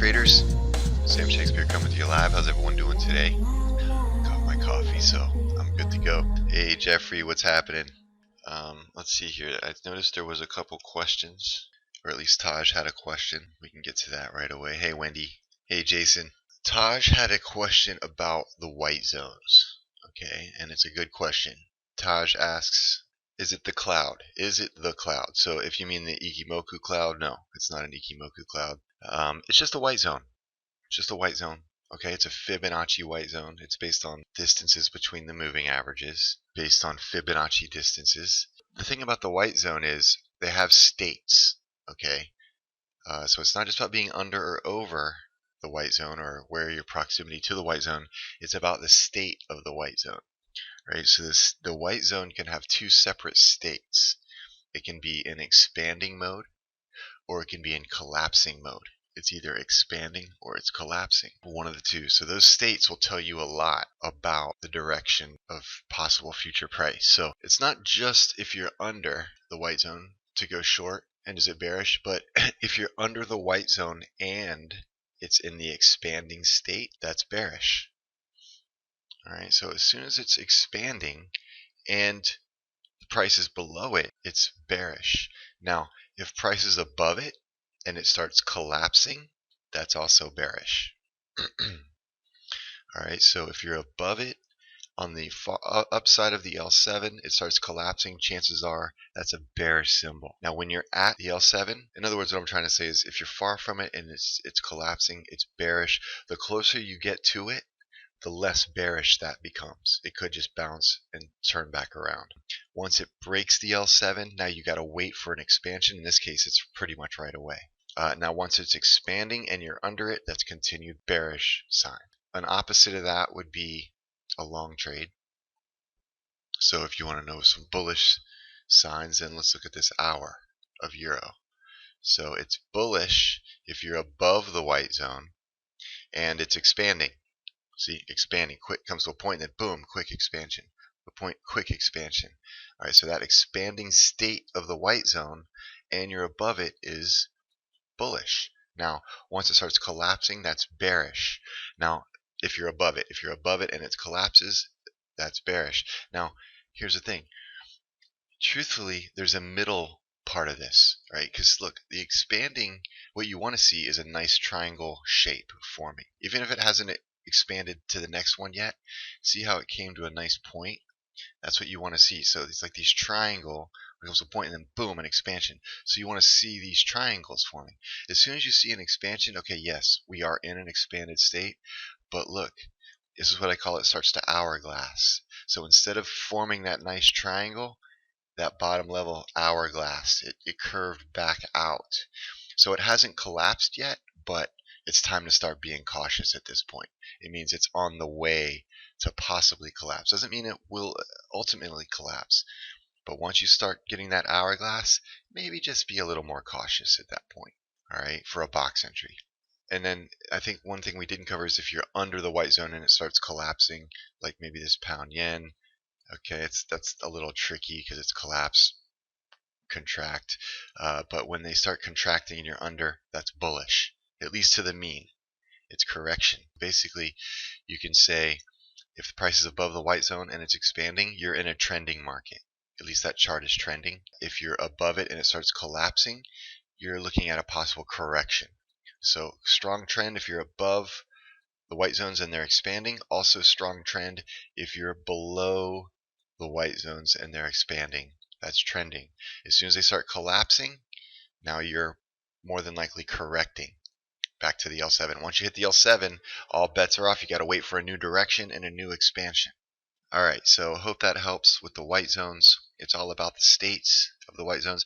traders? Sam Shakespeare coming to you live. How's everyone doing today? Got my coffee, so I'm good to go. Hey Jeffrey, what's happening? Let's see here. I noticed there was a couple questions, or at least Taj had a question. We can get to that right away. Hey Wendy. Hey Jason. Taj had a question about the white zones. Okay, and it's a good question. Taj asks, is it the cloud? Is it the cloud? So if you mean the Ichimoku cloud, no, it's not an Ichimoku cloud. It's just a white zone. It's just a white zone. Okay, it's a Fibonacci white zone. It's based on distances between the moving averages, based on Fibonacci distances. The thing about the white zone is they have states. Okay, so it's not just about being under or over the white zone or where your proximity to the white zone. It's about the state of the white zone. Right, so the white zone can have two separate states. It can be in expanding mode, or it can be in collapsing mode. It's either expanding or it's collapsing, one of the two. So those states will tell you a lot about the direction of possible future price. So it's not just if you're under the white zone to go short and is it bearish, but if you're under the white zone and it's in the expanding state, that's bearish. Alright, so as soon as it's expanding and the price is below it, it's bearish. Now, if price is above it and it starts collapsing, that's also bearish. Alright, so if you're above it on the upside of the L7, it starts collapsing, chances are that's a bearish symbol. Now, when you're at the L7, in other words, what I'm trying to say is if you're far from it and it's collapsing, it's bearish. The closer you get to it, the less bearish that becomes. It could just bounce and turn back around. Once it breaks the L7, now you got to wait for an expansion. In this case, it's pretty much right away. Now, once it's expanding and you're under it, that's continued bearish sign. An opposite of that would be a long trade. So if you want to know some bullish signs, then let's look at this hour of euro. So it's bullish if you're above the white zone and it's expanding. See, expanding, quick comes to a point, then boom, quick expansion. The point, quick expansion. All right, so that expanding state of the white zone, and you're above it, is bullish. Now, once it starts collapsing, that's bearish. Now, if you're above it and it collapses, that's bearish. Now, here's the thing. Truthfully, there's a middle part of this, right? Because look, the expanding, what you want to see is a nice triangle shape forming. Even if it hasn't expanded to the next one yet, see how it came to a nice point? That's what you want to see. So it's like these triangle becomes a point and then boom, an expansion. So you want to see these triangles forming. As soon as you see an expansion, okay, yes, we are in an expanded state, but look, this is what I call it starts to hourglass. So instead of forming that nice triangle, that bottom level hourglass, it curved back out. So it hasn't collapsed yet, but it's time to start being cautious at this point. It means it's on the way to possibly collapse. Doesn't mean it will ultimately collapse. But once you start getting that hourglass, maybe just be a little more cautious at that point. All right, for a box entry. And then I think one thing we didn't cover is if you're under the white zone and it starts collapsing, like maybe this pound yen. Okay, that's a little tricky because it's collapse, contract. But when they start contracting and you're under, that's bullish. At least to the mean. It's correction. Basically, you can say if the price is above the white zone and it's expanding, you're in a trending market. At least that chart is trending. If you're above it and it starts collapsing, you're looking at a possible correction. So strong trend if you're above the white zones and they're expanding. Also strong trend if you're below the white zones and they're expanding. That's trending. As soon as they start collapsing, now you're more than likely correcting back to the L7. Once you hit the L7, all bets are off. You got to wait for a new direction and a new expansion. All right, so hope that helps with the white zones. It's all about the states of the white zones.